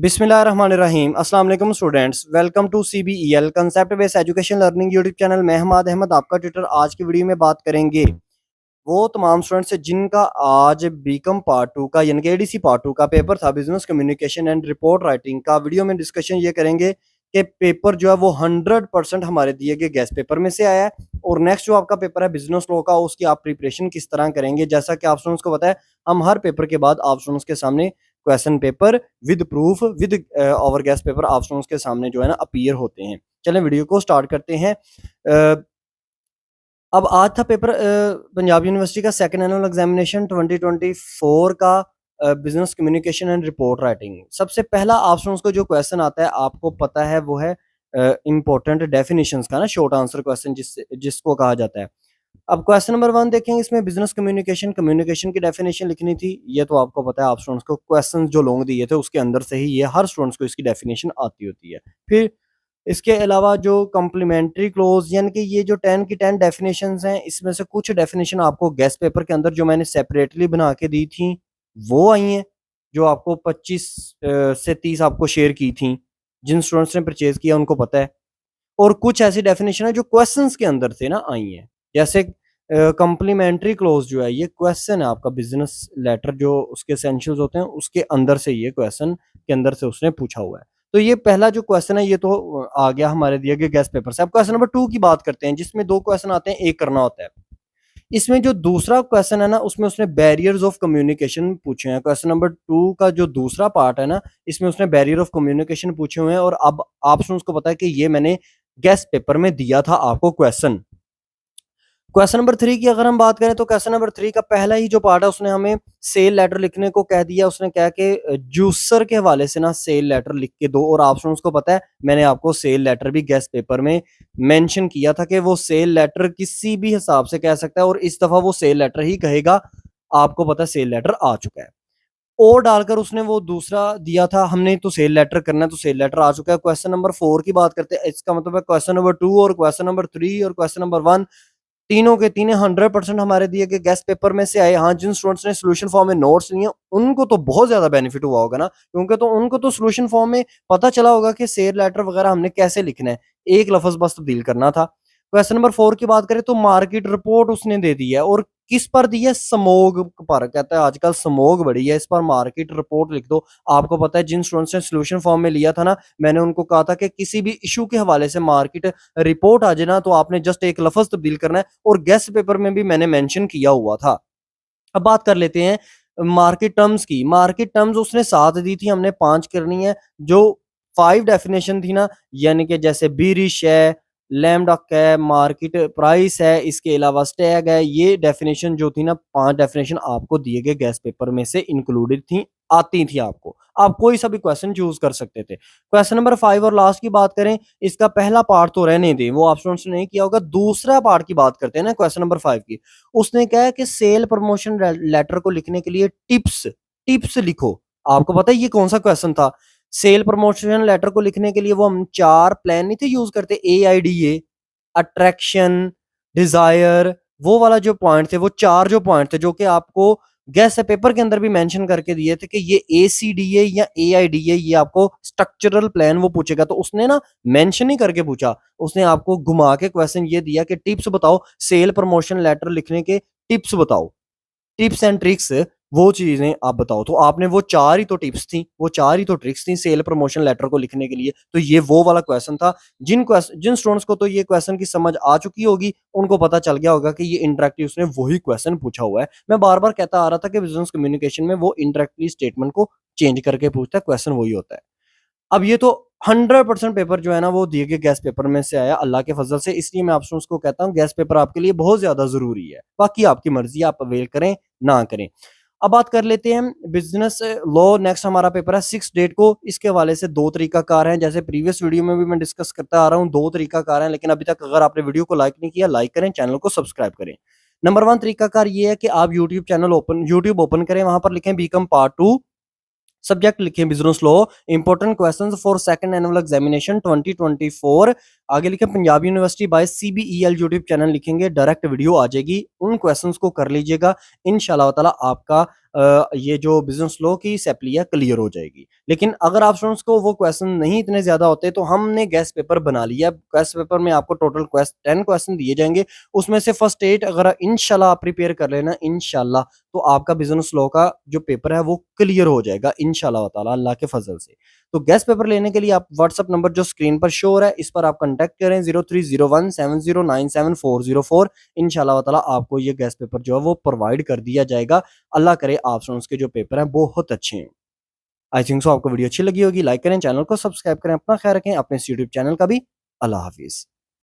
बिस्मिल्लाहिर्रहमानिर्रहीम अस्सलाम वालेकुम students, welcome to CBEL concept based education learning YouTube channel. मैं हमाद अहमद आपका ट्यूटर। आज की वीडियो में बात करेंगे वो तमाम स्टूडेंट्स जिनका आज बीकॉम पार्ट 2 का यानी कि एडीसी पार्ट 2 का पेपर था, business communication and report writing का। वीडियो में डिस्कशन ये करेंगे कि पेपर जो है वो 100% हमारे दिए गए गेस्ट पेपर में से आया है, और नेक्स्ट जो आपका पेपर है बिजनेस लॉ का, उसकी आप प्रिपरेशन किस तरह करेंगे। जैसा कि आप स्टूडेंट्स को पता है, हम हर पेपर के बाद आप स्टूडेंट्स के सामने question paper with proof with और गेस्ट पेपर आप स्टूडेंट्स के सामने जो है ना अपीयर होते हैं। चलें वीडियो को स्टार्ट करते हैं। अब आज था पेपर पंजाब यूनिवर्सिटी का सेकंड एनुअल एग्जामिनेशन 2024 का business communication and report writing. सबसे पहला आप स्टूडेंट्स को जो क्वेश्चन आता है, आपको पता है वो है इंपॉर्टेंट डेफिनेशंस का ना, शॉर्ट आंसर क्वेश्चन जिसको कहा जाता है। अब क्वेश्चन नंबर 1 देखेंगे। इसमें बिजनेस कम्युनिकेशन कम्युनिकेशन की डेफिनेशन लिखनी थी। ये तो आपको पता है, आप स्टूडेंट्स को क्वेश्चंस जो लॉन्ग दिए थे उसके अंदर से ही ये हर स्टूडेंट्स को इसकी डेफिनेशन आती होती है। फिर इसके अलावा जो कम्प्लीमेंट्री क्लोज यानी कि ये जो 10 की 10 डेफिनेशंस हैं, इसमें से कुछ डेफिनेशन आपको गेस्ट पेपर के अंदर जो मैंने सेपरेटली बना के दी थी वो आई हैं, जो आपको 25 से 30 आपको शेयर की थी। जिन स्टूडेंट्स ने परचेज किया उनको पता है। और कुछ ऐसी डेफिनेशन है जो क्वेश्चंस के अंदर से ना आई हैं, जैसे कम्प्लीमेंट्री क्लोज जो है ये क्वेश्चन है आपका बिजनेस लेटर, जो उसके एसेंशियल्स होते हैं उसके अंदर से ये क्वेश्चन के अंदर से उसने पूछा हुआ है। तो ये पहला जो क्वेश्चन है ये तो आ गया हमारे दिए गए गेस्ट पेपर से। अब क्वेश्चन नंबर 2 की बात करते हैं, जिसमें 2 क्वेश्चन आते हैं, एक करना होता है। इसमें जो दूसरा क्वेश्चन है ना, उसमें उसने बैरियर्स ऑफ कम्युनिकेशन पूछे हैं। क्वेश्चन नंबर 2 का जो दूसरा पार्ट है ना, इसमें उसने बैरियर ऑफ कम्युनिकेशन पूछे हुए हैं। और अब आप उसको पता है कि ये मैंने गेस्ट पेपर में दिया था आपको क्वेश्चन। क्वेश्चन नंबर 3 की अगर हम बात करें तो क्वेश्चन नंबर 3 का पहला ही जो पार्ट है उसने हमें सेल लेटर लिखने को कह दिया। उसने कहा कि जूसर के हवाले से ना सेल लेटर लिख के दो। और आप उसको पता है, मैंने आपको सेल लेटर भी गेस्ट पेपर में मेंशन किया था कि वो सेल लेटर किसी भी हिसाब से कह सकता है, और इस दफा वो सेल लेटर ही कहेगा। आपको पता है सेल लेटर आ चुका है। और डालकर उसने वो दूसरा दिया था, हमने तो सेल लेटर करना है तो सेल लेटर आ चुका है। क्वेश्चन नंबर 4 की बात करते हैं। इसका मतलब है क्वेश्चन नंबर 2 और क्वेश्चन नंबर 3 और क्वेश्चन नंबर 1 तीनों के तीनों 100% हमारे दिए गए गेस्ट पेपर में से आए। हाँ, जिन स्टूडेंट्स ने सोल्यूशन फॉर्म में नोट्स लिए उनको तो बहुत ज्यादा बेनिफिट हुआ होगा ना, क्योंकि तो उनको तो सोल्यूशन फॉर्म में पता चला होगा कि सेल लेटर वगैरह हमने कैसे लिखना है, एक लफ्ज बस तब्दील करना था। क्वेश्चन नंबर 4 की बात करें तो मार्केट रिपोर्ट उसने दे दी है, और किस पर दी है? समोग पर। कहता है आजकल समोग बढ़ी है, इस पर मार्केट रिपोर्ट लिख दो। आपको पता है जिन स्टूडेंट्स ने सोल्यूशन फॉर्म में लिया था ना, मैंने उनको कहा था कि किसी भी इशू के हवाले से मार्केट रिपोर्ट आ जाए ना, तो आपने जस्ट एक लफ्ज तब्दील करना है। और गेस्ट पेपर में भी मैंने मेंशन किया हुआ था। अब बात कर लेते हैं मार्केट टर्म्स की। मार्केट टर्म्स उसने 7 दी थी, हमने 5 करनी है। जो 5 डेफिनेशन थी ना, यानी कि जैसे बीरिश है, लैमडक है, मार्केट प्राइस है, इसके अलावा स्टैग है, ये डेफिनेशन जो थी ना, 5 डेफिनेशन आपको दिए गए गेस्ट पेपर में से इंक्लूडेड थी, आती थी आपको। आप कोई सा भी क्वेश्चन चूज कर सकते थे। क्वेश्चन नंबर 5 और लास्ट की बात करें, इसका पहला पार्ट तो रहने दें, वो आप स्टूडेंट्स ने नहीं किया होगा। दूसरा पार्ट की बात करते हैं ना क्वेश्चन नंबर 5 की। उसने कहा है कि सेल प्रमोशन लेटर को लिखने के लिए टिप्स टिप्स लिखो। आपको पता है ये कौन सा क्वेश्चन था? सेल प्रमोशन लेटर को लिखने के लिए वो हम 4 प्लान नहीं थे यूज करते, AIDA, अट्रैक्शन, डिजायर, वो वाला जो पॉइंट थे, वो 4 जो पॉइंट थे जो कि आपको गेस्ट पेपर के अंदर भी मेंशन करके दिए थे कि ये ACDA या AIDA, ये आपको स्ट्रक्चरल प्लान वो पूछेगा। तो उसने ना मेंशन ही करके पूछा, उसने आपको घुमा के क्वेश्चन ये दिया कि टिप्स बताओ, सेल प्रमोशन लेटर लिखने के टिप्स बताओ, टिप्स एंड ट्रिक्स, वो चीजें आप बताओ। तो आपने वो 4 ही तो टिप्स थी, वो 4 ही तो ट्रिक्स थी सेल प्रमोशन लेटर को लिखने के लिए। तो ये वो वाला क्वेश्चन था। जिन स्टूडेंट्स को तो ये क्वेश्चन की समझ आ चुकी होगी, उनको पता चल गया होगा कि ये इंटरेक्टिव उसने वही क्वेश्चन पूछा हुआ है। मैं बार बार कहता आ रहा था कि बिजनेस कम्युनिकेशन में वो इंटरेक्टिव स्टेटमेंट को चेंज करके पूछता है, क्वेश्चन वही होता है। अब ये तो 100% पेपर जो है ना वो दिए गए गेस्ट पेपर में से आया अल्लाह के फजल से, इसलिए मैं आप स्टूडेंट्स को कहता हूँ गेस्ट पेपर आपके लिए बहुत ज्यादा जरूरी है। बाकी आपकी मर्जी, आप अवेल करें ना करें। अब बात कर लेते हैं बिजनेस लॉ। नेक्स्ट हमारा पेपर है 6 डेट को। इसके हवाले से 2 तरीकाकार हैं, जैसे प्रीवियस वीडियो में भी मैं डिस्कस करता आ रहा हूँ। 2 तरीकाकार हैं, लेकिन अभी तक अगर आपने वीडियो को लाइक नहीं किया, लाइक करें, चैनल को सब्सक्राइब करें। नंबर 1 तरीकाकार ये है कि आप यूट्यूब ओपन करें, वहां पर लिखें बीकॉम पार्ट 2, सब्जेक्ट लिखें business law, important questions for second annual examination 2024 आगे लिखें Punjab university by CBEL YouTube channel लिखेंगे, डायरेक्ट वीडियो आ जाएगी, उन क्वेश्चंस को कर लीजिएगा। इंशाल्लाह ताला आपका ये जो बिजनेस लॉ की सैपली है क्लियर हो जाएगी। लेकिन अगर आप स्टूडेंट्स को वो क्वेश्चन नहीं इतने ज्यादा होते तो हमने गेस्ट पेपर बना लिया। गेस्ट पेपर में आपको टोटल 10 क्वेश्चन दिए जाएंगे, उसमें से फर्स्ट 8 अगर इंशाल्लाह आप प्रिपेयर कर लेना इंशाल्लाह, तो आपका बिजनेस लॉ का जो पेपर है वो क्लियर हो जाएगा इंशाल्लाह ताला अल्लाह के फजल से। तो गेस्ट पेपर लेने के लिए आप व्हाट्सअप नंबर जो स्क्रीन पर शो हो रहा है इस पर आप कांटेक्ट करें 030170974404। इंशाल्लाह ताला आपको ये गेस्ट पेपर जो है वो प्रोवाइड कर दिया जाएगा। अल्लाह करे आप स्टूडेंट्स के जो पेपर हैं बहुत अच्छे हैं। आई थिंक सो आपको वीडियो अच्छी लगी होगी, लाइक करें, चैनल को सब्सक्राइब करें, अपना ख्याल रखें, अपने इस यूट्यूब चैनल का भी। अल्लाह हाफिज़।